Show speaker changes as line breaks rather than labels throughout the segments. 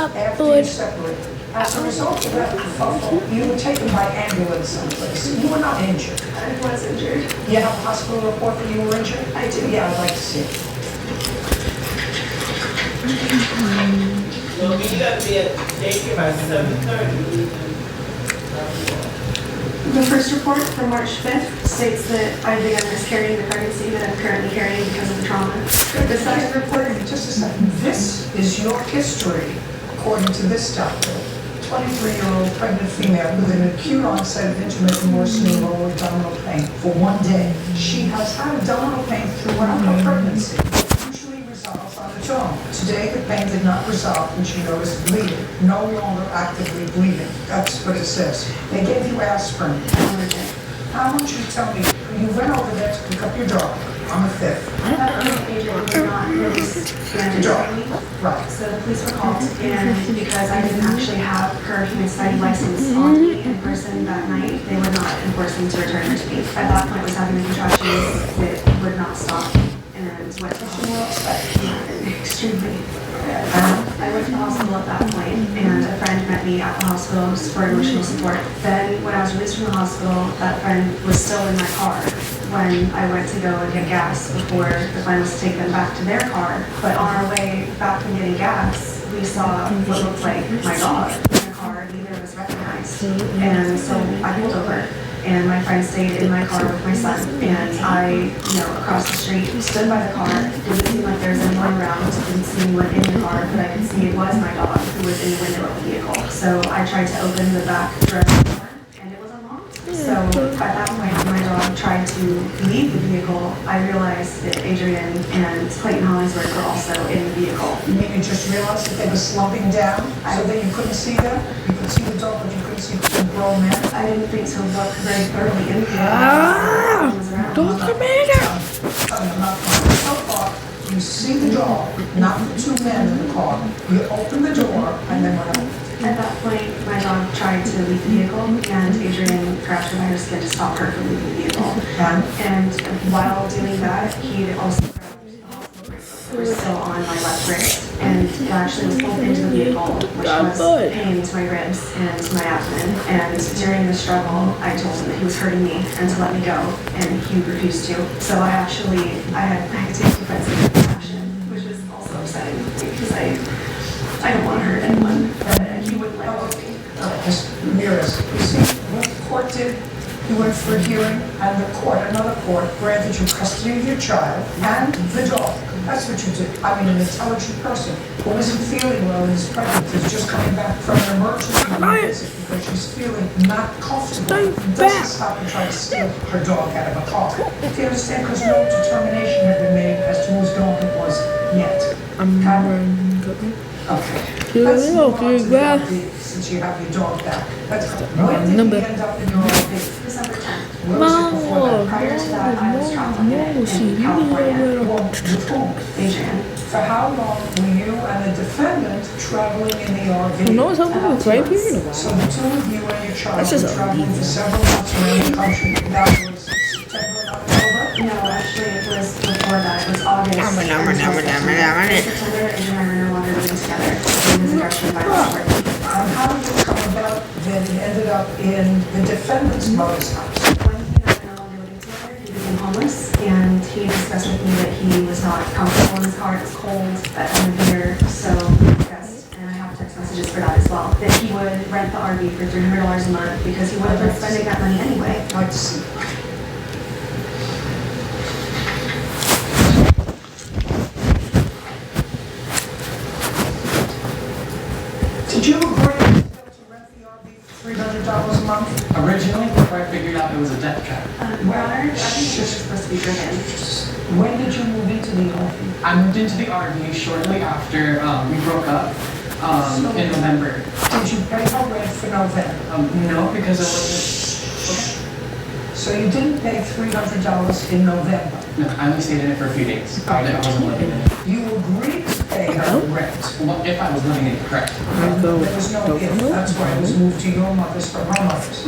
after you separated. As a result of that kerfuffle, you were taken by ambulance someplace. You were not injured.
I was injured.
You have a hospital report that you were injured?
I do.
Yeah, I'd like to see it.
Well, we got to be at daycare by 7:30.
The first report from March 5th states that I began miscarrying the pregnancy that I'm currently carrying because of the trauma.
The second report, just a second. This is your history, according to this doctor. 23-year-old pregnant female with an acute onset of intermittent worsening lower abdominal pain for 1 day. She has had abdominal pain throughout her pregnancy. Usually resolves on its own. Today, the pain did not resolve when she noticed bleeding, no longer actively bleeding. That's what it says. They gave you aspirin. How much you tell me? You went over there to pick up your dog on the 5th.
That agent did not notice
The dog.
me.
Right.
So the police were called, and because I didn't actually have her human society license on me in person that night, they would not enforce me to return her to me. At that point, I was having contractions that would not stop, and went to the hospital. Extremely. I went to the hospital at that point, and a friend met me at the hospital for emotional support. Then, when I was released from the hospital, that friend was still in my car when I went to go and get gas before the plan was to take them back to their car. But on our way back from getting gas, we saw what looked like my dog in the car. Neither was recognized. And so I pulled over, and my friend stayed in my car with my son. And I, across the street, stood by the car. Didn't seem like there was anyone around. Didn't see anyone in the car, but I could see it was my dog who was in the window of the vehicle. So I tried to open the back door, and it was unlocked. So at that point, when my dog tried to leave the vehicle, I realized that Adrian and Clayton Hollingsworth were also in the vehicle.
You mean you just realized that they were slumping down so that you couldn't see them? You could see the dog, but you couldn't see the grown man?
I didn't think to look very thoroughly in the vehicle.
So far, you see the dog, not the two men in the car. You open the door, and then what happened?
At that point, my dog tried to leave the vehicle, and Adrian grabbed her by her skin to stop her from leaving the vehicle. And while doing that, he also grabbed the hospital bracelets that were still on my left wrist, and it actually was pulled into the vehicle, which was pain to my ribs and to my abdomen. And during the struggle, I told him that he was hurting me and to let me go, and he refused to. So I had to take defensive action, which was also upsetting because I don't want to hurt anyone. He wouldn't let go of me.
Ms. Ramirez, you see what the court did? You went for a hearing, and another court, granted you custody of your child and the dog. That's what you did. I mean, an intelligent person who isn't feeling well and is pregnant is just coming back from an emergency visit because she's feeling not comfortable. Doesn't stop and try to steal her dog out of a car. Do you understand? Because no determination had been made as to whose dog it was yet. Okay. Let's move on to the dog since you have your dog back. When did he end up in your RV?
December 10th.
Where was it before that?
Prior to that, I was traveling in California.
Well, with whom?
Adrian.
For how long were you and the defendant traveling in the RV?
No, it's something with right here.
So the two of you and your child were traveling for several months around the country. That was September and October?
No, actually, it was before that. It was August. September, Adrian and I were no longer living together. He was arrested by law.
How did it come about that it ended up in the defendant's mother's house?
When he and I were no longer living together, he became homeless, and he discussed with me that he was not comfortable in his car. It was cold that time of year, so we discussed, and I have text messages for that as well, that he would rent the RV for $300 a month because he would have been spending that money anyway.
I'd like to see. Did you agree to rent the RV for $300 a month?
Originally, before I figured out it was a death trap.
Your Honor, I think this is supposed to be driven.
When did you move into the RV?
I moved into the RV shortly after we broke up in November.
Did you pay her rent for November?
No, because it wasn't.
So you didn't pay $300 in November?
No, I only stayed in it for a few days. I wasn't living in it.
You agreed to pay her rent?
Well, if I was living in it, correct.
There was no if. That's why it was moved to your mother's from her mother's.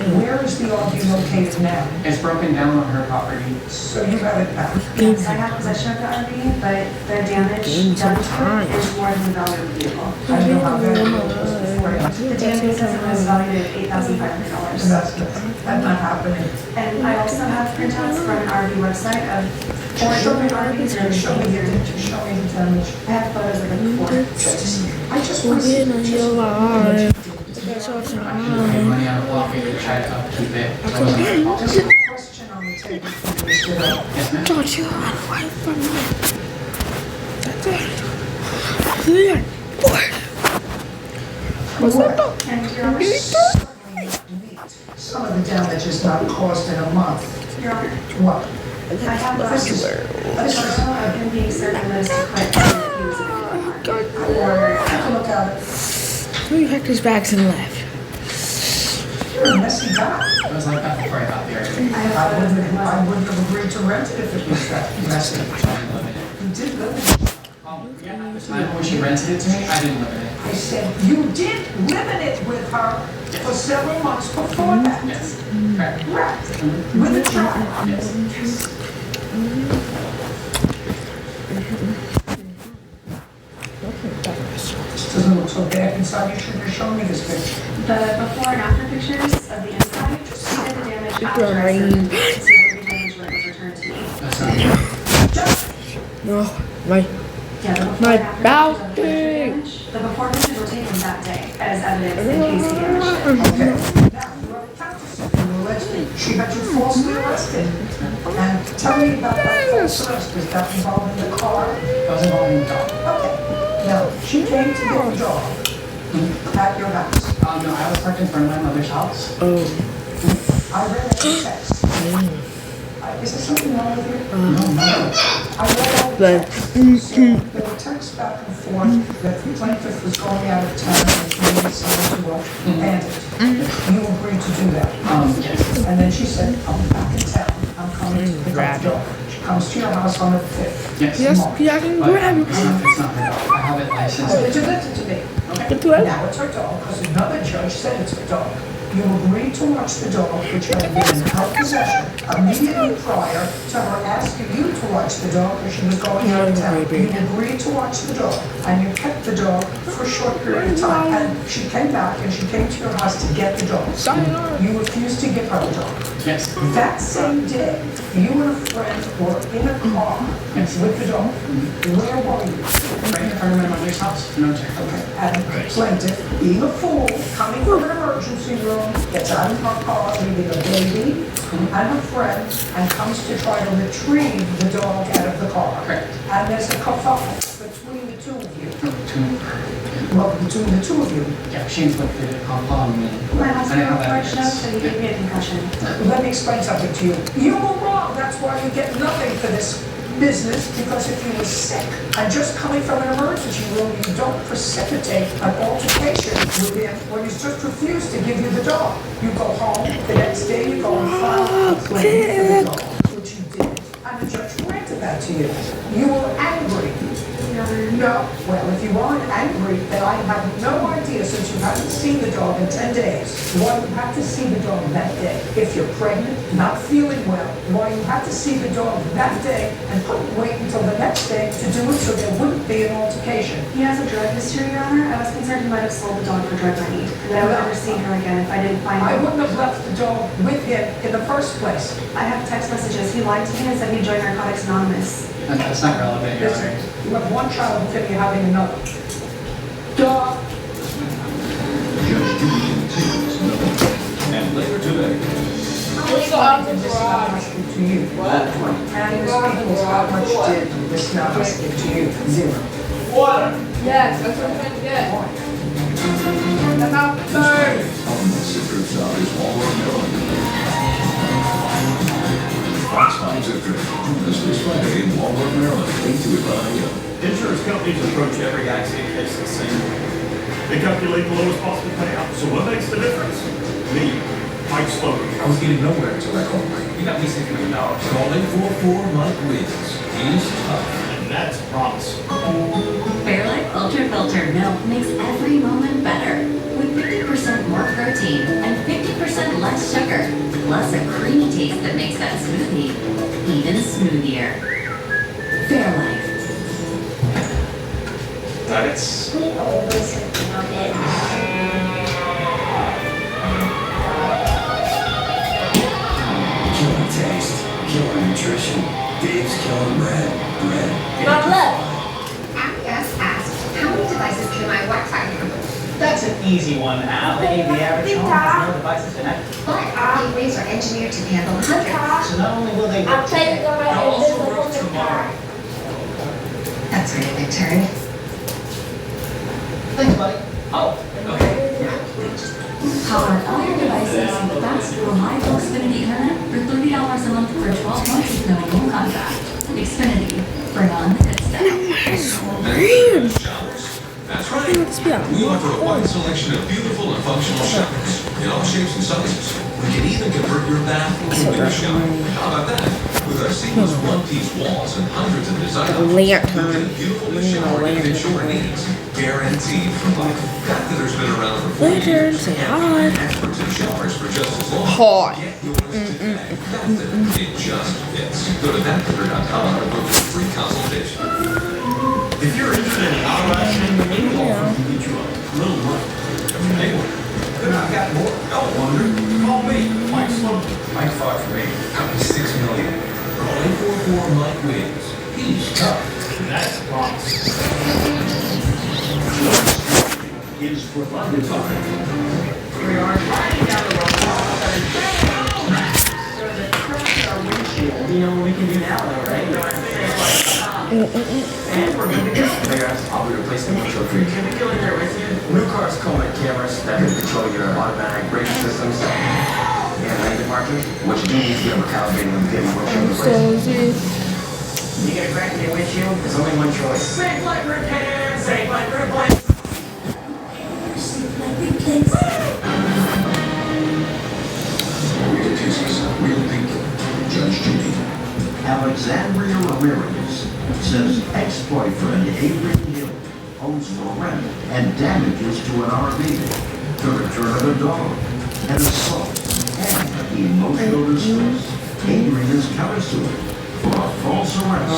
Where is the RV located now?
It's broken down on her property.
So you have it back.
Yes, I have possession of the RV, but the damage done to it is more than the value of the vehicle.
I don't know how valuable it was beforehand.
The DMV says it was valued at
And
$8,500.
that's not happening.
And I also have printouts from an RV website of four
Show me
different RVs that
show
show
me
me
the damage.
I have photos of the before.
I just want to see.
We're getting alive. That's all
I should have money out of block and try to keep it.
Just a question on the table for you, Mr. Bell.
Yes, ma'am.
Don't you run away from me. That's it. Yeah. What's up?
And Your Honor,
Some of the damage is not caused in a month.
Your Honor,
What?
I have
This is,
this photo of him being served a notice to quit saying that he was a victim.
or I can look at it.
3 hectares bags and left.
You're a messy guy.
It was like that before I got there.
I have photos of it.
I wouldn't have agreed to rent it if it was that messy. You did live in it.
Yeah, at the time when she rented it to me, I didn't live in it.
I said, you did live in it with her for several months before that.
Yes, correct.
Right. With a child.
Yes.
This doesn't look so bad inside. You should have shown me this picture.
The before and after pictures of the inside, she did the damage after I
rain.
served it, so it would be damaged when it was returned to me.
That's not true.
Just,
No, my
Yeah, the before
My
and after
bowel
pictures of the damage. The before pictures were taken that day as evidence in case he damaged it.
okay. Now, you have a countersuit. You alleged that she had you falsely arrested. And tell me about that false arrest. Was that involved in the car?
That was involving the dog.
Okay. Now, she came to get the dog at your house.
No, I was parked in front of my mother's house.
I read the text. Is there something wrong with you?
No.
I read all the
But-
texts. So there were texts back and forth that the plaintiff was going out of town and she needed someone to abandon it. You agreed to do that.
Yes.
And then she said, I'm back in town. I'm coming to pick up the dog. She comes to your house on the 5th.
Yes.
yes,
March.
yeah, I can
But
grab you.
it's not her dog. I have it licensed.
But you listen to me.
Get to it.
Now it's her dog, because another judge said it's her dog. You agreed to watch the dog, which had been in her possession immediately prior to her asking you to watch the dog because she was going out of town. You agreed to watch the dog, and you kept the dog for a short period of time. And she came back and she came to your house to get the dog. You refused to give her the dog.
Yes.
That same day, you and a friend were in a car with the dog. Where were you?
Right in front of my mother's house. No check.
Okay, and plaintiff, being a fool, coming from an emergency room, gets out of her car, leaving a baby and her friend, and comes to try to retrieve the dog out of the car.
Correct.
And there's a kerfuffle between the two of you.
No,
Between the two of you.
yeah, she inflicted it on me.
My
And I
hospital
have
report
evidence.
shows that he gave me a concussion.
Let me explain something to you. You were wrong. That's why you get nothing for this business, because if you were sick and just coming from an emergency room, you don't precipitate an altercation with him when he's just refused to give you the dog. You go home, the next day you go and file a complaint for the dog, which you did, and the judge granted that to you. You were angry. No, well, if you aren't angry, then I have no idea, since you haven't seen the dog in 10 days, why you have to see the dog that day. If you're pregnant, not feeling well, why you have to see the dog that day and couldn't wait until the next day to do it so there wouldn't be an altercation.
He has a drug history, Your Honor. I was concerned he might have sold the dog for drug money, and I would never see her again if I didn't find
I
him.
wouldn't have left the dog with him in the first place.
I have text messages. He lied to me and said he joined Narcotics Anonymous.
That's not relevant, Your
Listen,
Honor.
you have one child, and you're having another. Dog.
And later today,
This not much did to you. And this equals how much did this not much give to you? Zero.
Water.
Yes, that's what I'm trying to get. That's how third.
Citrus South is Walmart, Maryland. Fox 5 Citrus. This Friday in Walmart, Maryland, 8 to 11 a.m.
Insurance companies approach every accident case the same way. They calculate the lowest possible payout. So what makes the difference? Me, Mike Slogan.
I was getting nowhere until I called Mike.
You got me $6 million.
Call 844 Mike wins. He's tough.
And that's a promise.
Fairlife Ultra Filter milk makes every moment better. With 50% more protein and 50% less sugar. plus a creamy taste that makes that smoothie even smoothier. Fairlife.
Nuggets.
We always have nugget.
Killer taste, killer nutrition. Dave's Killer Bread.
Mom, look.
Yes, asked, how many devices can my Wi-Fi handle?
That's an easy one, Allie. The average home has no devices connected.
But gateways are engineered to handle hundreds.
So not only will they
I'm
work
playing
today,
on my
they'll also
invisible
work tomorrow.
That's really a big turn.
Thanks, buddy. Oh, okay.
Power all your devices with fast, reliable Xfinity Internet for $30 a month for 12 months with no home contract. Xfinity, bring on the good stuff.
That's right. We offer a wide selection of beautiful and functional showers in all shapes and sizes. We can even convert your bath into a shower. How about that? With our seamless one-piece walls and hundreds of design options, you'll get a beautiful new shower that fits your needs. Guaranteed for life. Competitors been around for 40 years.
Say hi.
Experts in showers for just as long.
Hi.
Get yours today. Competitor. It just fits. Go to competitor.com and book a free consultation.
If you're interested in auto accident, any law firm can get you a little money. Anyway, then I've got more. Don't wonder. Call me, Mike Sloan.
Mike fought for me. Company 6 million. Call 844 Mike wins. He's tough.
That's blox. Is provided by.
We are riding down the road. So the cracks our windshield. You know what we can do now, though, right? And we're good to go.
I'll be replacing the windshield for you.
Can we go in there with you?
New cars come with cameras that can control your automatic braking systems and lane departures. What you do is get them calibrated and get your windshield replaced.
You get a crack in your windshield,
There's only one choice.
save like repair, save like replace.
Real cases, real people. Judge Judy.
Alexandria Ramirez says ex-boyfriend Adrian Hill owes for rent and damages to an RV, the return of a dog, an assault, and emotional distress. Adrian is countersued for a false arrest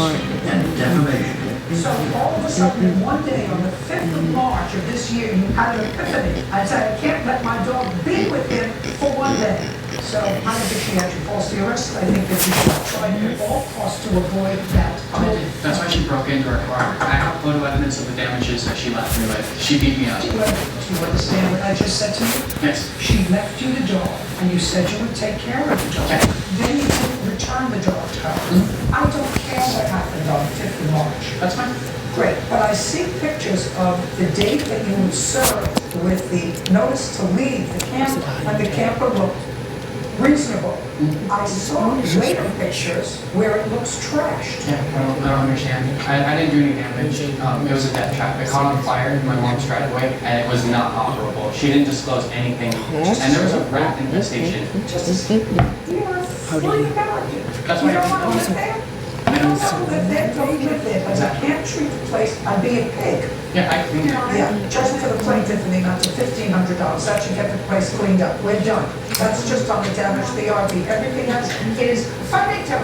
and defamation.
So all of a sudden, one day on the 5th of March of this year, you had an epiphany. I said, I can't let my dog be with him for one day. So I don't think she had to falsely arrest. I think that she tried at all costs to avoid that.
That's why she broke into her car. I have photo evidence of the damages that she left me with. She beat me up.
Do you understand what I just said to you?
Yes.
She left you the dog, and you said you would take care of the dog.
Okay.
Then you didn't return the dog to her. I don't care what happened on the 5th of March.
That's fine.
Great, but I see pictures of the date that you served with the notice to leave the camper, and the camper looked reasonable. I saw later pictures where it looks trashed.
Yeah, I don't understand. I didn't do any damage. It was a death trap. It caught on fire in my mom's driveway, and it was not operable. She didn't disclose anything. And there was a rat infestation.
Just, you are fully about it.
That's
You
why
don't want to live there? You don't want to live there, don't live there, but you can't treat the place, I'd be a pig.
Yeah, I cleaned it.
Yeah, just for the plaintiff in the amount of $1,500, that should get the place cleaned up, we're done. That's just on the damage to the RV, everything else is finito.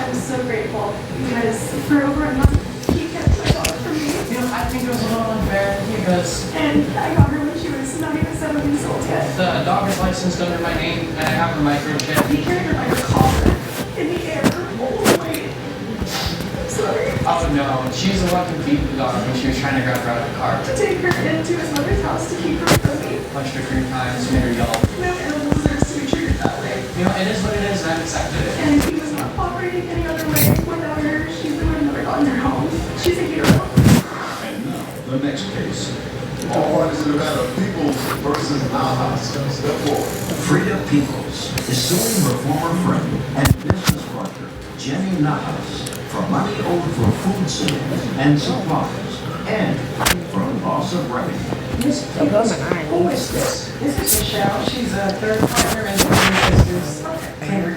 I'm
so grateful because for over a month, he kept my dog for me.
You know, I think it was a little unfair because
And I got her when she was not even 7 weeks old yet.
the dog is licensed under my name, and I have her microchip.
He carried her by her collar in the air all the way. I'm sorry.
Oh no, she's the one who beat the dog when she was trying to grab her out of the car.
To take her into his mother's house to keep her from me.
Punched her 3 times, made her yell.
No animal deserves to be treated that way.
You know, it is what it is, and I've accepted it.
And he was not operating any other way. Without her, she would have never gotten her home. She's a hero.
And now, the next case. All parties in the matter, Peoples versus Nahas. Step forward.
Frida Peoples is suing her former friend and business partner, Jenny Nahas, for money owed for food sales and supplies and for loss of revenue.
Who is this?
This is Michelle. She's a third partner in the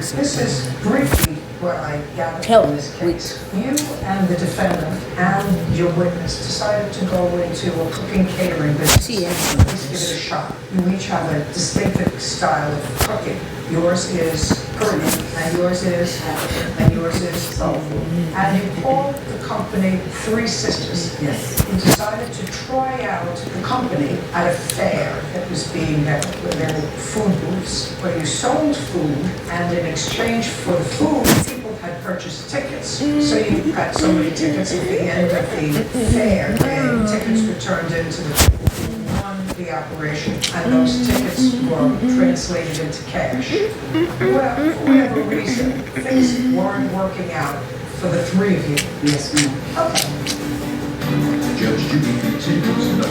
Sisters.
This is briefly what I gathered from this case. You and the defendant and your witness decided to go into a cooking catering business. Let's give it a shot. You each have a distinctive style of cooking. Yours is Korean, and yours is African, and yours is soul food. And you called the company Three Sisters.
Yes.
You decided to try out the company at a fair that was being held, where there were food booths, where you sold food, and in exchange for the food, people had purchased tickets. So you got so many tickets at the end of the fair, and tickets were turned into the people who won the operation, and those tickets were translated into cash. Well, for whatever reason, things weren't working out for the three of you.
Yes, ma'am.
Okay.
Judge Judy continues no.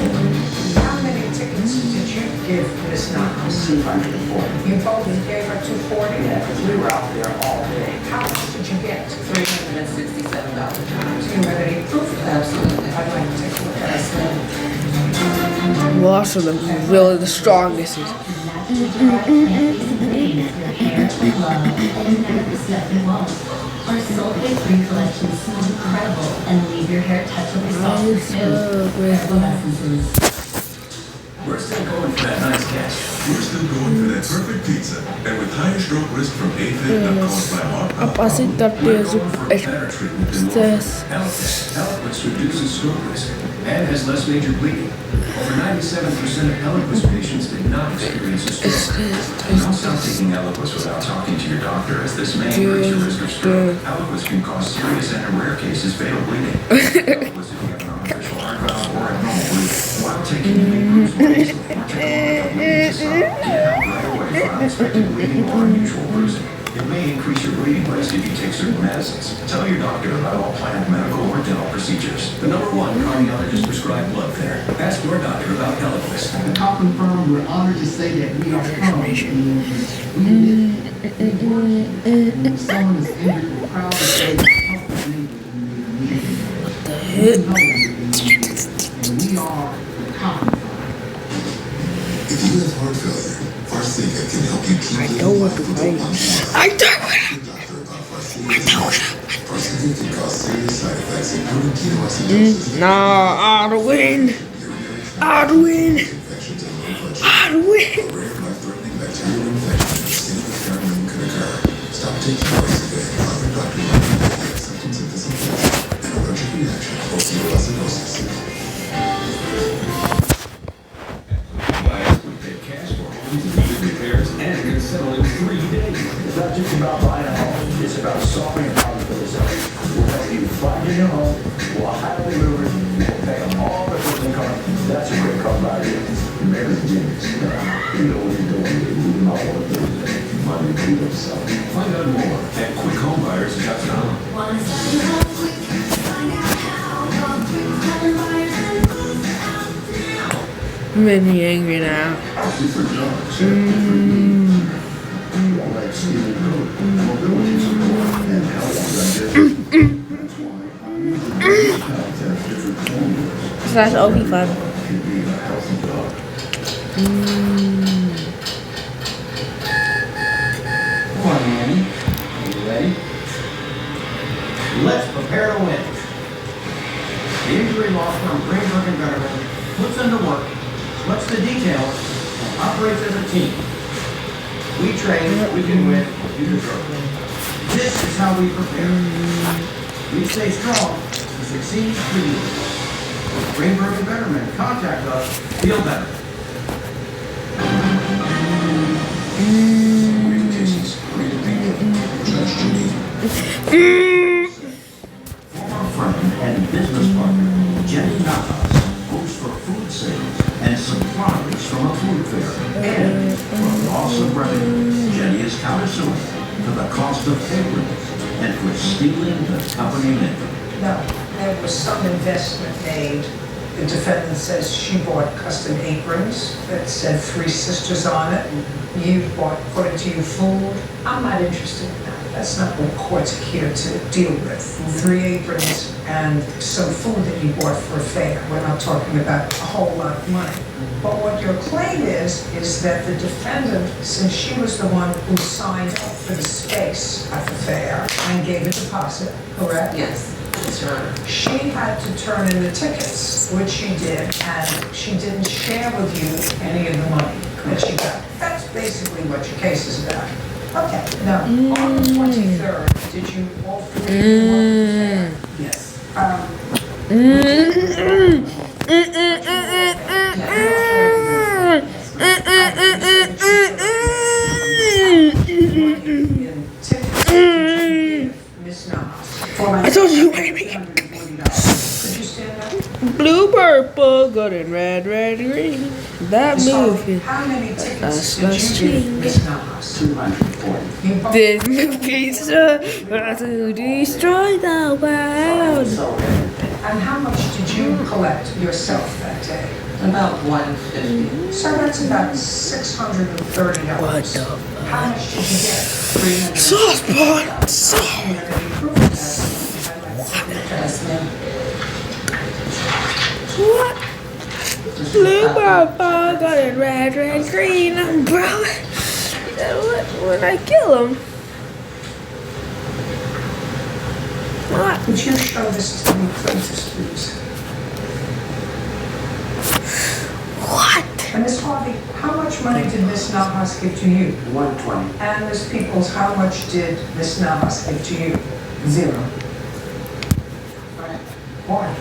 How many tickets did you give Miss Nichols?
240.
You both gave her 240?
Yeah, because we were out there all day.
How much did you get?
$367.
Do you have any proof of that?
Absolutely.
I'd like to take a look at it.
Lots of them really the strongest.
Our sulfate-free collections smell incredible and leave your hair touchable soft and smooth. Herbal essences.
We're still going for that nice cash. We're still going for that perfect pizza. And with higher stroke risk from AFib not caused by heart
Apa sih tapi stres?
Eliquis reduces stroke risk and has less major bleeding. Over 97% of Eliquis patients did not experience a stroke. Don't stop taking Eliquis without talking to your doctor, as this may increase your risk of stroke. Eliquis can cause serious and, in rare cases, fatal bleeding. Eliquis if you have an artificial heart valve or abnormal bleeding. While taking it improves more easily, or take a couple minutes to stop. Get help right away for unexpected bleeding or unusual bruising. It may increase your bleeding risk if you take certain medicines. Tell your doctor about all planned medical or dental procedures. The #1 cardiologist prescribed blood thinner. Ask your doctor about Eliquis.
The Cochran firm, we're honored to say that we are from someone is injured, we're proud to say that help is needed. We are the Cochran firm.
If you have heart failure, Farxiga can help you keep
I don't want to fight. I don't.
Farxiga can cause serious side effects, including ketoacidosis.
Nah, I'd win. I'd win.
Infections and low blood sugar.
I'd win.
A rare life-threatening bacterial infection in the skin of the perineum could occur. Stop taking Farxiga and have your doctor recommend the symptoms of this infection and allergic reaction or ketoacidosis.
Repairs and can settle in 3 days.
It's not just about buying a home, it's about solving a problem for yourself. We'll help you find your new home, we'll highly maneuver, we'll pay all the closing costs. That's a great call by you. Mary's genius. You know what you're doing, you know what to do. Money to yourself.
Find out more at QuickHomeBuyers.com.
Want to sell your home quick? Find out how. Call Quick Home Buyers and move out now.
You made me angry now.
Different jobs have different needs. Like skill and mobility support and health digestion. That's why health has different formulas.
Slash OP fun.
Can be a healthy dog.
Come on, Manny. Are you ready? Let's prepare to win. The injury law firm Greenberg and Betterman puts into work, splits the details, and operates as a team. We train so we can win, you deserve it. This is how we prepare. We stay strong to succeed for you. Greenberg and Betterman, contact us, feel better.
Great cases, great people. Judge Judy.
Former friend and business partner, Jenny Natas, hopes for food sales and supplies from a food fair. And for loss of revenue, Jenny is countersuing for the cost of aprons and for stealing the company name.
No, there was some investment made. The defendant says she bought custom aprons that said Three Sisters on it. You bought, according to you, food. I'm not interested in that. That's not what courts are here to deal with. 3 aprons and some food that you bought for a fair. We're not talking about a whole lot of money. But what your claim is that the defendant, since she was the one who signed up for the space at the fair and gave a deposit, correct?
Yes, that's Your Honor.
She had to turn in the tickets, which she did, and she didn't share with you any of the money that she got. That's basically what your case is about. Okay, now, on the 23rd, did you all three go up to the fair?
Yes.
I told you, baby. Blue, purple, golden, red, red, green. That movie.
How many tickets
That's
did you give Miss Nahas?
240.
This movie's to destroy the world.
And how much did you collect yourself that day?
About 150.
So that's about $630.
What the
How much did you get?
sauce pot? Sauce. What? Blue, purple, golden, red, red, green, umbrella. What would I kill him? What?
Would you show this to me, please?
What?
And Miss Harvey, how much money did Miss Nahas give to you?
120.
And Miss Peoples, how much did Miss Nahas give to you? 0. Why?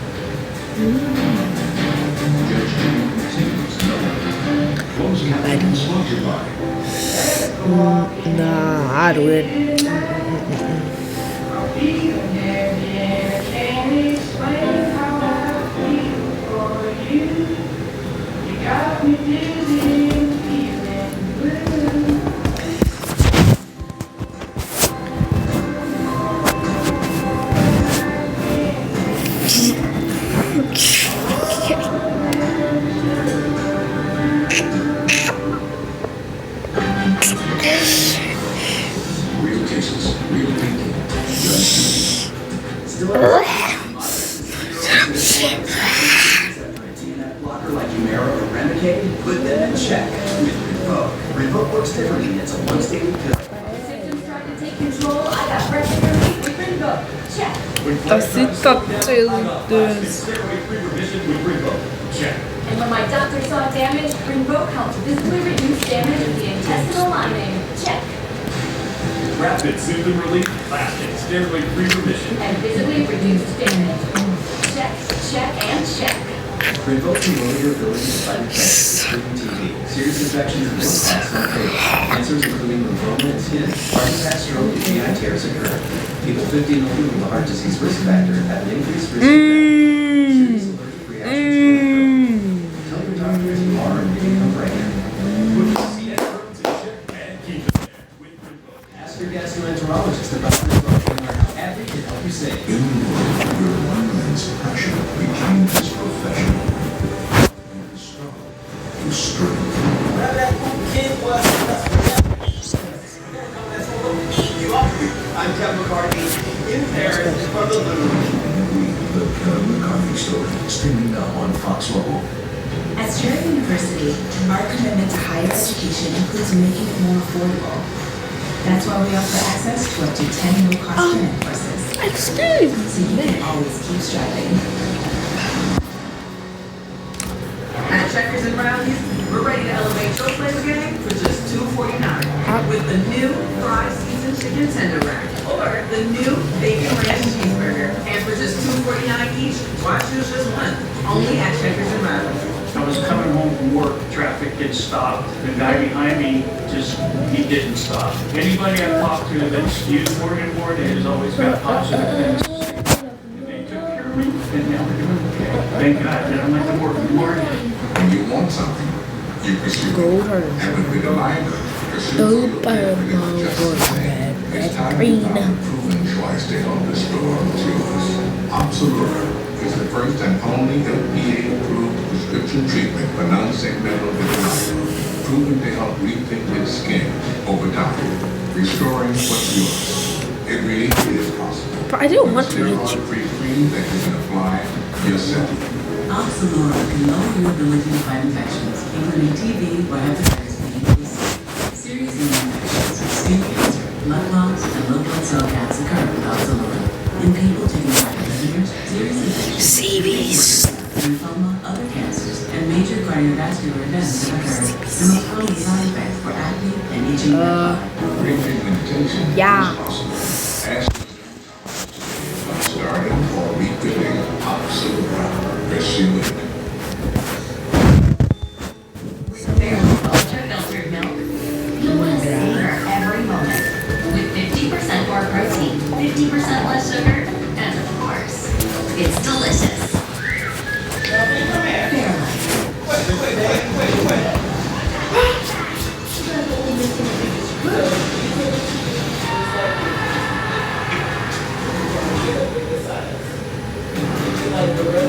Nah, I do it.
Real cases, real people.
Still blocker like Humira or Remicade, put them in check with Revoke. Revoke works differently. It's a once-daily pill.
Symptoms trying to take control. I got breath in your feet with Ringo. Check. And when my doctor saw damage, Ringo helped visibly reduce damage of the intestinal lining. Check.
Rapid symptom relief, lasting steroid-free remission.
And visibly reduced damage. Check, check, and check.
Revoke can lower your ability to fight infections, including TB. Serious infections and most costs not fatal. Cancers including lymphoma and skin, heart attack, stroke, and GI tears occur. People 50 and older with a heart disease risk factor have an increased risk of death. Serious allergic reactions can occur. Tell your doctor if you are and become pregnant. Ask your gastroenterologist about Revoke, and our advocate help you save.
In the world where one man's passion became his profession, he struggled to strength.
I'm Kevin McCarthy in Paris for the Louvre.
Read the Kevin McCarthy story, streaming now on Fox Local.
At Stern University, our commitment to higher education includes making it more affordable. That's why we offer access to up to 10 no-cost internet courses.
Excuse me.
So you can always keep striving.
At Checkers and Brownies, we're ready to elevate your flavor game for just $2.49 with the new fried seasoned chicken tender wrap or the new bacon ranch cheeseburger. And for just $2.49 each, why choose just one? Only at Checkers and Brownies.
I was coming home from work, traffic had stopped. The guy behind me he didn't stop. Anybody I talked to that's used Morgan Ward has always got positive things to say. And they took care of me, and now we're doing okay. Thank God that I'm at the Morgan Ward.
When you want something, you pursue it. And when we deny it, pursue it. It's time to find a proven choice to help restore what's yours. Absolura is the first and only FDA-approved prescription treatment for non-segmental vitiligo, proven to help repigment skin over time, restoring what's yours. It really is possible.
But I don't want to hit you.
Free cream that you can apply yourself.
Oxalora can lower your ability to fight infections, including TB or hepatitis B and C. Serious ear infections, skin cancer, blood clots, and low blood cell counts occur with Oxalora. In people taking heart inhibitors, serious infections, lymphoma, other cancers, and major cardiovascular events have occurred. The most common side effects were acne and itching the
Repigmentation
Yeah.
is possible. Starting or refilling Oxalora. Pursuing.
Ultra-filtered milk. You want to savor every moment. With 50% more protein, 50% less sugar, and of course, it's delicious.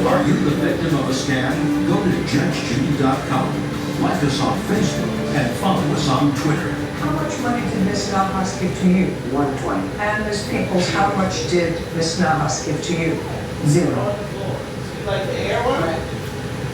Are you the victim of a scam? Go to judgejudy.com. Like us on Facebook and follow us on Twitter.
How much money did Miss Nahas give to you?
120.
And Miss Peoples, how much did Miss Nahas give to you?
0.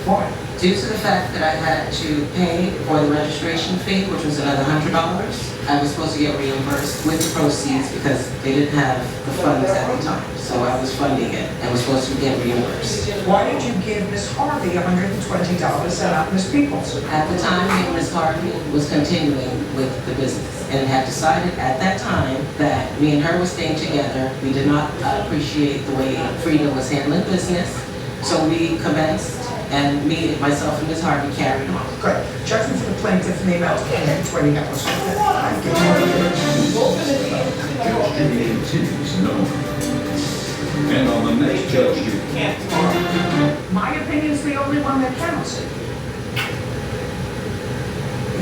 Why?
Due to the fact that I had to pay for the registration fee, which was another $100, I was supposed to get reimbursed with the proceeds because they didn't have the funds at the time. So I was funding it and was supposed to get reimbursed.
Why did you give Miss Harvey $120 and not Miss Peoples?
At the time, me and Ms. Harvey was continuing with the business and had decided at that time that me and her were staying together. We did not appreciate the way Frida was handling business. So we commenced, and me, myself, and Ms. Harvey carried on.
Good. Judgment for the plaintiff in the amount of $120. I give
Judge Judy continues no. And on the next Judge Judy.
My opinion's the only one that counts.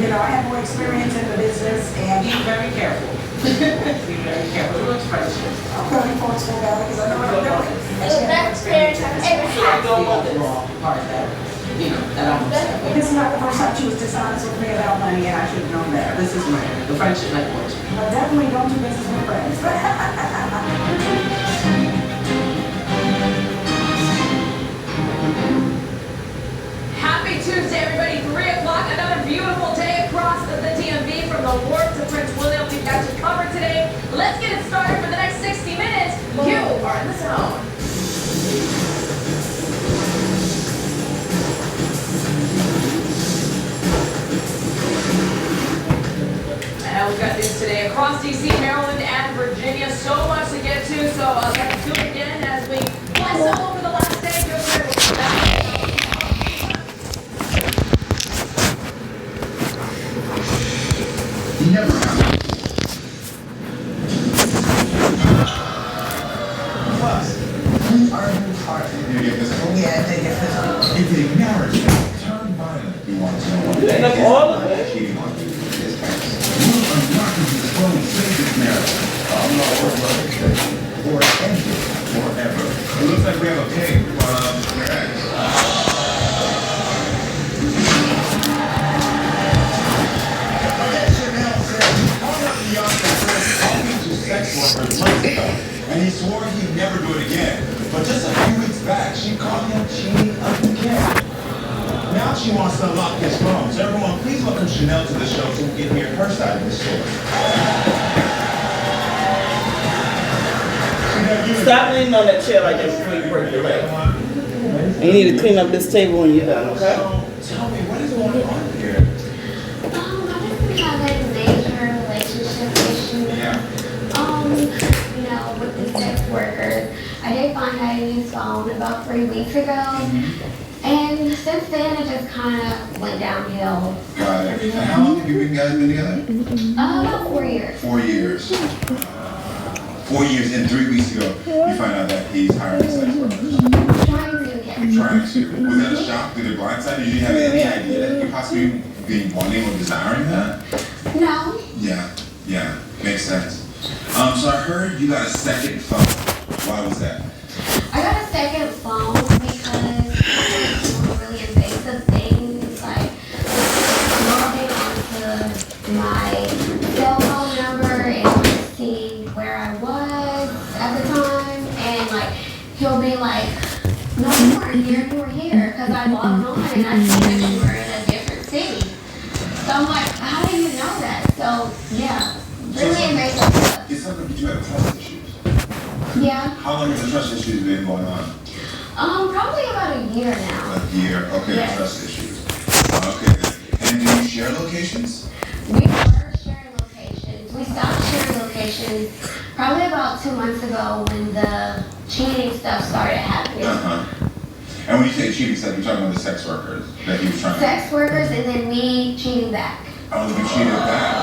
You know, I have more experience in the business and
Be very careful. Be very careful. Who expresses?
I'm going forceful about it because I know what I'm doing.
The best parents I've ever had.
The overall part that, that I'm upset with.
This is not the first time she was dishonest with me about money and I should have known better.
This is the friendship like what?
But definitely don't do business with friends.
Happy Tuesday, everybody. 3 o'clock, another beautiful day across the DMV from the Wharf to Prince William. We've got you covered today. Let's get it started for the next 60 minutes. You are in the zone. And we've got news today across D.C., Maryland, and Virginia. So much to get to, so let's do it again as we fly solo for the last day. Go ahead, we'll be back.
Never happened.
Plus, who are you hard? You get this one? Yeah, they get this one. If the marriage turn violent, you want to know what
End up all of it.
cheating on you is passed.
Will unlockable phone save this marriage?
I'm not worried about it. Or end it forever.
It looks like we have a ping from your ex.
Sex workers months ago, and he swore he'd never do it again. But just a few weeks back, she caught him cheating again. Now she wants to unlock his phone. So everyone, please welcome Chanel to the show so we can hear her side of the story.
Stop leaning on that chair like that before you break your leg. You need to clean up this table when you're done, okay?
So tell me, what is going on here?
I just been having major relationship issues.
Yeah.
With the sex worker. I did find out his phone about 3 weeks ago. And since then, it just kind of went downhill.
Got it. And how long have you guys been together?
About 4 years.
4 years. 4 years and 3 weeks ago, you find out that he's hiring sex workers.
Trying to get.
Trying to. Was that a shock through the blind side? Did you have any idea that you could possibly be wanting or desiring that?
No.
Yeah, makes sense. So I heard you got a second phone. Why was that?
I got a second phone because I was doing really invasive things like logging onto my cell phone number and seeing where I was at the time, and like he'll be like No, you weren't here, you were here, because I logged on and I see that you were in a different city. So I'm like, how do you know that? So, yeah, really amazing stuff.
It's something that you have trust issues.
Yeah.
How long have the trust issues been going on?
Probably about a year now.
A year. Okay,
Yes.
trust issues. Okay, then. And do you share locations?
We were sharing locations. We stopped sharing locations probably about 2 months ago when the cheating stuff started happening.
And when you say cheating stuff, you're talking about the sex workers that he was trying to...
Sex workers and then me cheating back.
Oh, you cheated back.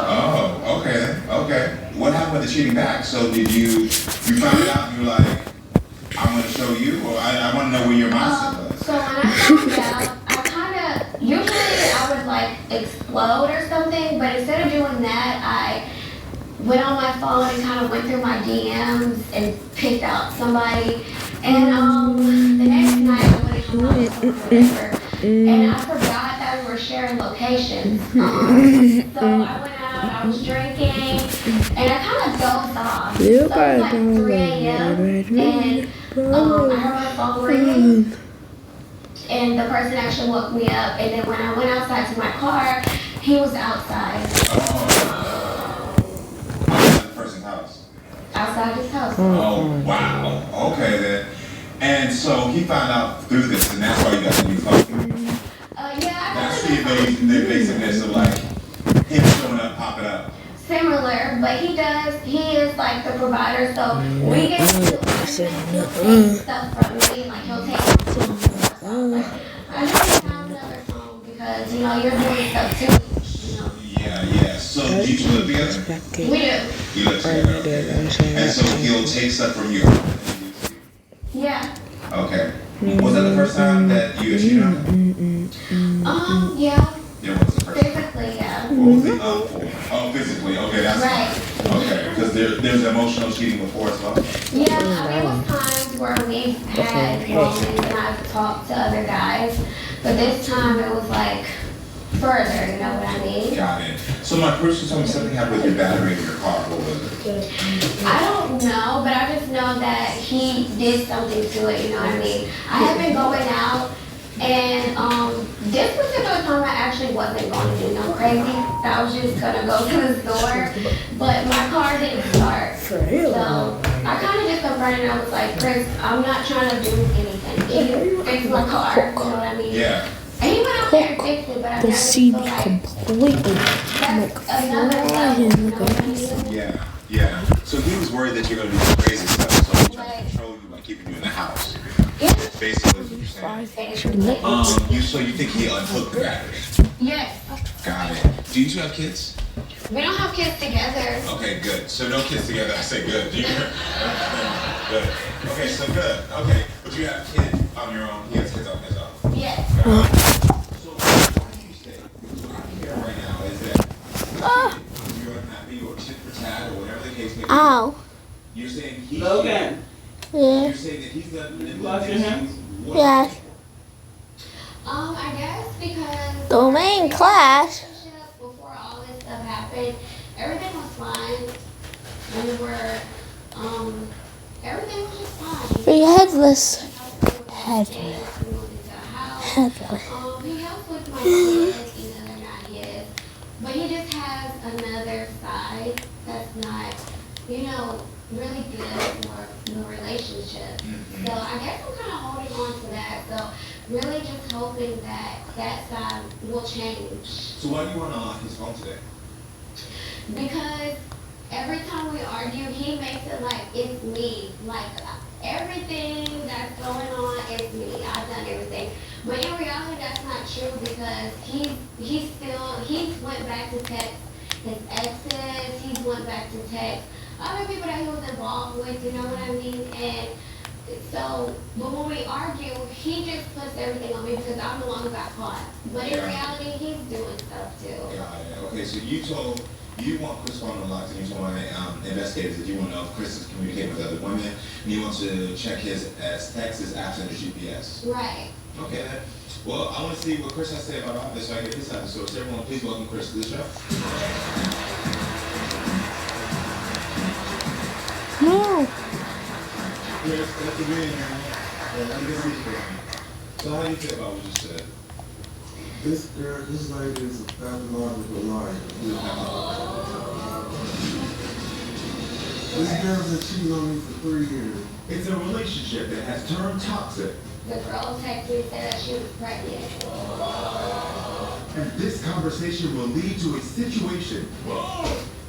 Oh, okay, okay. What happened with the cheating back? So did you found it out and you were like, I'm going to show you? Or I want to know where your mindset was.
So when I found out, I kind of, usually I would like explode or something, but instead of doing that, I went on my phone and kind of went through my DMs and picked out somebody. And the next night I went and hung out with someone, whatever, and I forgot that we were sharing locations. So I went out, I was drinking, and I kind of dozed off. So it was like 3 a.m. and I heard my phone ringing, and the person actually woke me up. And then when I went outside to my car, he was outside.
Outside the person's house?
Outside his house.
Oh, wow. Okay, then. And so he found out through this, and that's why you got the new phone.
Yeah.
That's the evasiveness of like him showing up, popping up.
Similar, but he is like the provider, so we get to take stuff from me, like he'll take stuff. Like, I just have another phone because, you're doing stuff too,
Yeah. So do you two live together?
We do.
You live together, okay. And so he'll take stuff from you.
Yeah.
Okay. Was that the first time that you cheated on him?
Yeah.
Yeah, what was the first time?
Physically, yeah.
What was the for? Oh, physically. Okay, that's
right.
Okay, because there's emotional cheating before as well.
Yeah, there was times where we've had moments and I've talked to other guys, but this time it was like further, you know what I mean?
Got it. So my person told me something happened with your battery in your car. What was it?
I don't know, but I just know that he did something to it, you know what I mean? I have been going out, and this particular time I actually wasn't going to do no crazy. I was just going to go to the store, but my car didn't start. So I kind of just confronted and I was like, Chris, I'm not trying to do anything. Can you fix my car? You know what I mean?
Yeah.
And he went out there and fixed it, but I
The
just
CD
feel like
completely.
that's another level, you know what I mean?
Yeah. So he was worried that you're going to do some crazy stuff, so he tried to control you by keeping you in the house. Basically, what you're saying. So you think he unhooked the battery?
Yes.
Got it. Do you two have kids?
We don't have kids together.
Okay, good. So no kids together. I say good. Good. Okay, so good. Okay, but you have kids on your own. He has kids on his own.
Yes.
So why do you stay? What I'm here right now is that you're unhappy or tit for tat or whatever the case may be.
Ow.
You're saying he's
Logan.
Yeah.
You're saying that he's the
Yes.
I guess because
Domain class.
before all this stuff happened, everything was fine. We were, everything was just fine.
Be headless. Headless.
He helps with my kids, they're not his. But he just has another side that's not, really good for the relationship. So I guess I'm kind of holding on to that. So really just hoping that that side will change.
So why do you want to unlock his phone today?
Because every time we argue, he makes it like it's me. Like everything that's going on is me. I've done everything. But in reality, that's not true because he's went back to text his exes. He's went back to text other people that he was involved with. You know what I mean? And so, but when we argue, he just puts everything on me because I'm the one who got caught. But in reality, he's doing stuff too.
Got it. Okay, so you want Chris phone unlocked and you told my investigators that you want to know if Chris is communicating with other women and you want to check his texts, his apps, and his GPS.
Right.
Okay, then. Well, I want to see what Chris has to say about all this so I get his side. So everyone, please welcome Chris to the show.
No.
Chris, thanks for being here. So how do you feel about what you said? This lady is a pathological liar. This girl's been cheating on me for 3 years. It's a relationship that has turned toxic.
The girl texted me and said that she was pregnant.
And this conversation will lead to a situation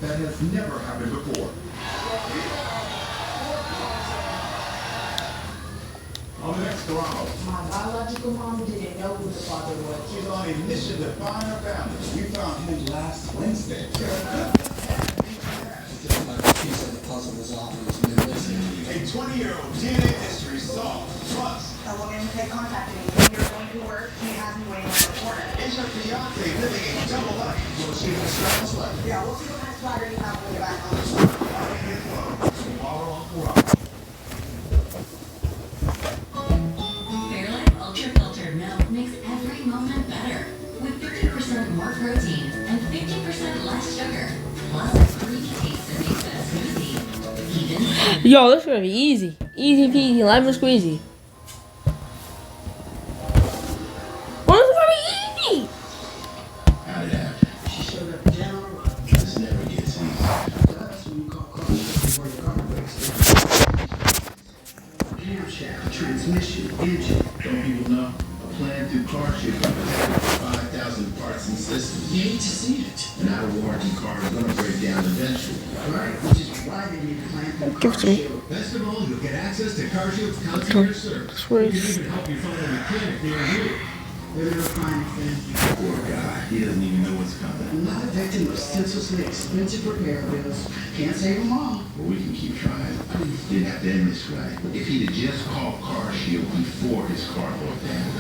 that has never happened before. On the next round,
My biological mom didn't know who the father was.
she's on a mission to find her family. We found him last Wednesday. A 20-year-old DNA history solved. Plus,
A woman had contacted me when you're going to work. He has me waiting around the corner.
is her fiance living a double life? Will she express life?
Yeah, we'll see what kind of splatter you have when you're back home.
Tomorrow on Corral.
Fairlife Ultra Filtered Milk makes every moment better. With 50% more protein and 50% less sugar. Plus a creamy taste that makes it a smoothie. Even
Yo, this is gonna be easy. Easy peasy, lemon squeezy. Well, this is gonna be easy.
How'd it happen? She showed up down the road. This never gets easy. That's when you call cars before the car breaks down. Camshaft, transmission, engine. Don't people know? A plan through CarShield covers 5,000 parts and systems. You hate to see it. An out-of-warranty car is going to break down eventually. Right, which is why they need a plan through
Give it to me.
CarShield. Best of all, you'll get access to CarShield's concierge service. You can even help you find a mechanic near you. They're gonna find things. Poor guy, he doesn't even know what's coming. I'm not a victim of senselessly expensive repair bills. Can't save them all. Well, we can keep trying. Didn't have to end this way. If he'd have just called CarShield before his car broke down.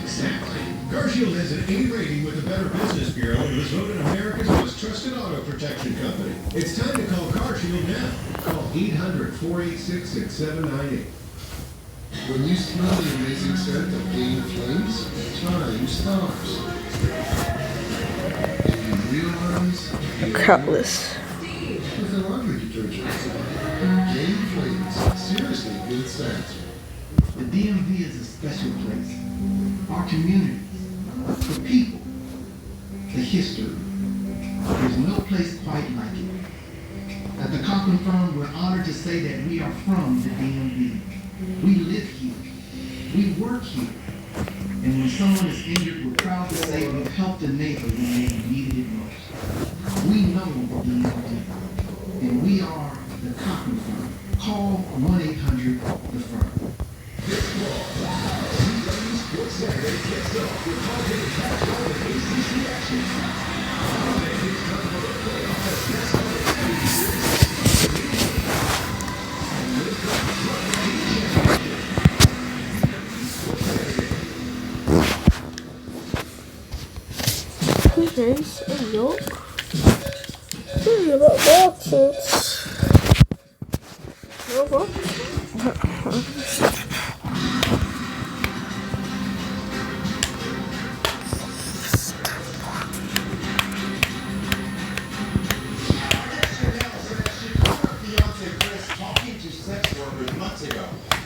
Exactly.
CarShield has an A rating with the Better Business Bureau and was voted America's most trusted auto protection company. It's time to call CarShield now. Call 800-486-6798. When you smell the amazing scent of Gain Flames, time stops. And you realize
Cutlass.
with a laundry detergent. Gain Flames, seriously good scent.
The DMV is a special place. Our community, the people, the history. There's no place quite like it. At the Cochran Firm, we're honored to say that we are from the DMV. We live here. We work here. And when someone is injured, we're proud to say we've helped a neighbor when they needed it most. We know the DMV. And we are the Cochran Firm. Call 1-800-THE-FIRM.
There's a yolk. This is about boxes.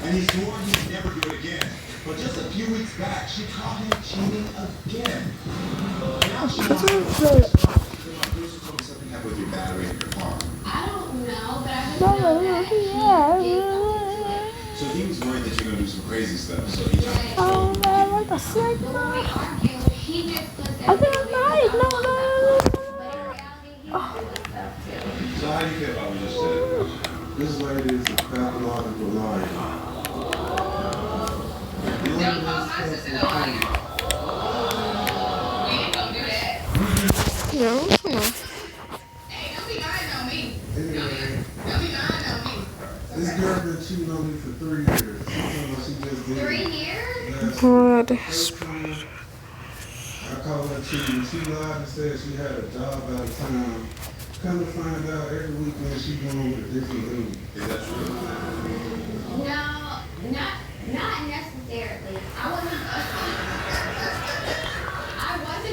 And he swore he'd never do it again. But just a few weeks back, she caught him cheating again. Now she wants to something happened with your battery in your car.
I don't know, but I just know that he did something
So he was worried that you're gonna do some crazy stuff. So he tried to
Oh man, what the fuck?
to when we argued, he just was
I think I'm right. No.
but in reality, he was doing stuff too.
So how do you feel about what you just said? This lady is a pathological liar.
Don't call my sister no liar. We ain't gonna do that.
No, come on.
Hey, don't be lying on me. Don't be lying on me.
This girl been cheating on me for 3 years. She just did
3 years?
Blood.
I called her cheating. She lied and said she had a job out of town. Come to find out every weekend she going with a different dude. Is that true?
No, not necessarily. I wasn't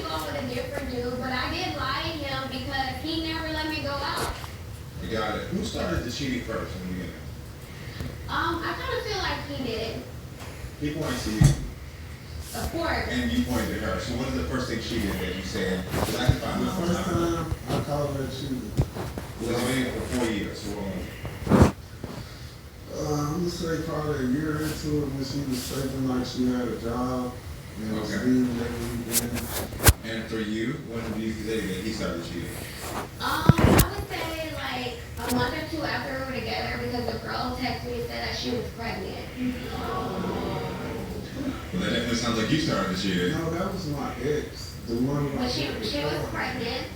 going with a different dude, but I did lie to him because he never let me go out.
You got it. Who started the cheating first in the beginning?
I kind of feel like he did.
He pointed to you,
Of course.
and you pointed to her. So what is the first thing she did that you said? Because I can find
The first time I called her cheating.
Was it for 4 years? So what?
I'm gonna say probably a year into it when she was thinking like she had a job and was
Okay.
leaving every weekend.
And for you, when did you say that he started cheating?
I would say like a month or two after we were together because the girl texted me and said that she was pregnant.
Well, that definitely sounds like you started the cheating.
No, that was my ex. The one.
But she was pregnant.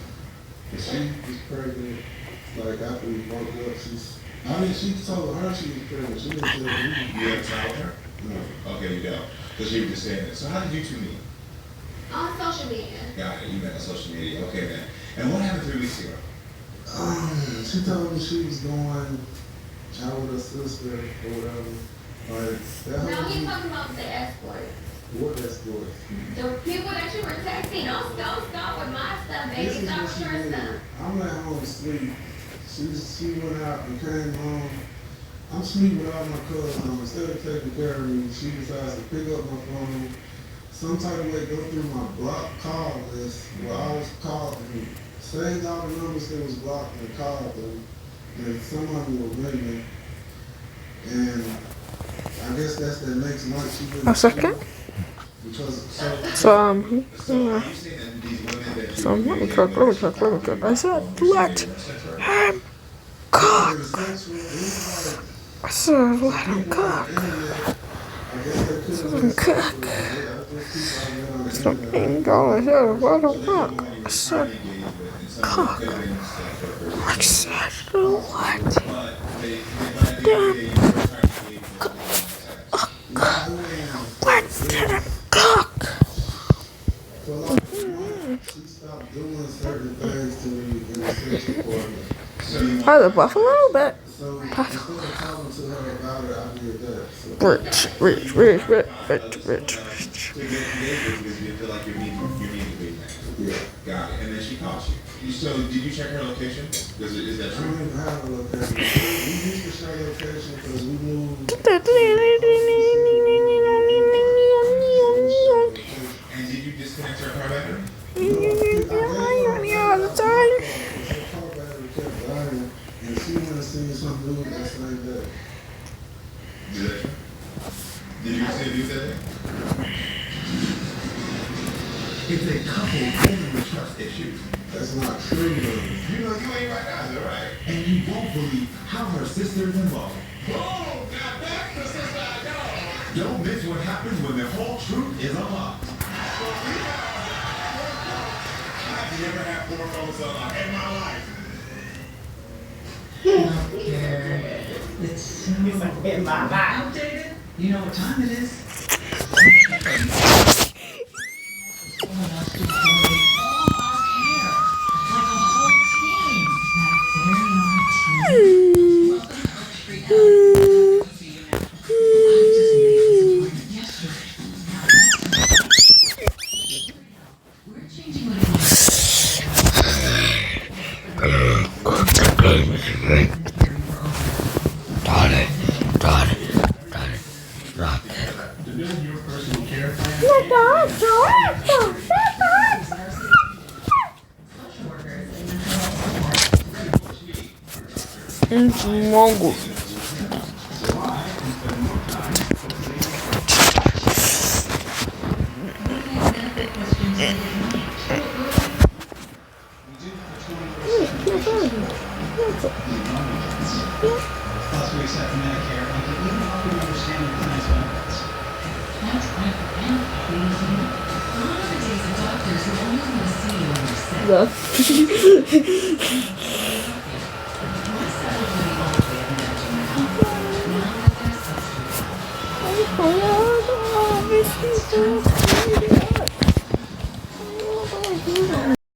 She was pregnant. Like after we broke up, I mean, she told her she was pregnant. She didn't tell me.
You have a child with her?
No.
Okay, you don't. Because you were just saying that. So how did you two meet?
On social media.
Got it. You met on social media. Okay, then. And what happened 3 weeks ago?
She told me she was going out with her sister or whatever. Like, that
No,
whole
he's talking about the escort.
What escort?
The people that you were texting, don't stop with my stuff, baby.
This is
Stop
what she
with your
did.
stuff.
I'm at home asleep. She went out and came home. I'm sleeping with all my cousins. Instead of taking care of me, she decides to pick up my phone. Some type of way go through my block call list where I was called and saved all the numbers that was blocked and called them. And some of them were women. And I guess that's that next night she really
A second.
because
So let me check. I said, let him cook. I said, let him cook. Let him cook. Stop eating God. I said, let him cook. I said, cook. I said, what? Damn. Let him cook.
she stopped doing certain things to me in the sex department.
Oh, the buffalo, but
So instead of talking to her about it, I did that. So.
rich.
So you feel like you're needing big things.
Yeah.
Got it. And then she called you. So did you check her location? Is that
I
true?
don't even have a location. We used to share location because we moved.
And did you disconnect her car battery?
All the time.
Her car battery kept dying, and she went and seen some dude that same day.
Did you see a dude that day?
It's a couple only with trust issues.
That's not true, though.
You know you ain't right now, is that right?
And you won't believe how her sister's involved.
Boom! Now that's the sister I know.
Don't miss what happens when the whole truth is unlocked.
I've never had 4 phones in my life.
It's in my life. Outdated? You know what time it is? Someone else to donate all our care. Like a whole team. My very own team. Welcome to Oak Street Health. I just made this appointment yesterday.
We're changing what it
To build your personal care plan.
Mongo.
Plus, we accept Medicare and can even help you understand your plan's benefits.
That's right, and crazy. Nowadays, the doctors who only want to see you when you're sick.
The
Why settle for the old way of managing your health? Now that there's substitutes.
Oh,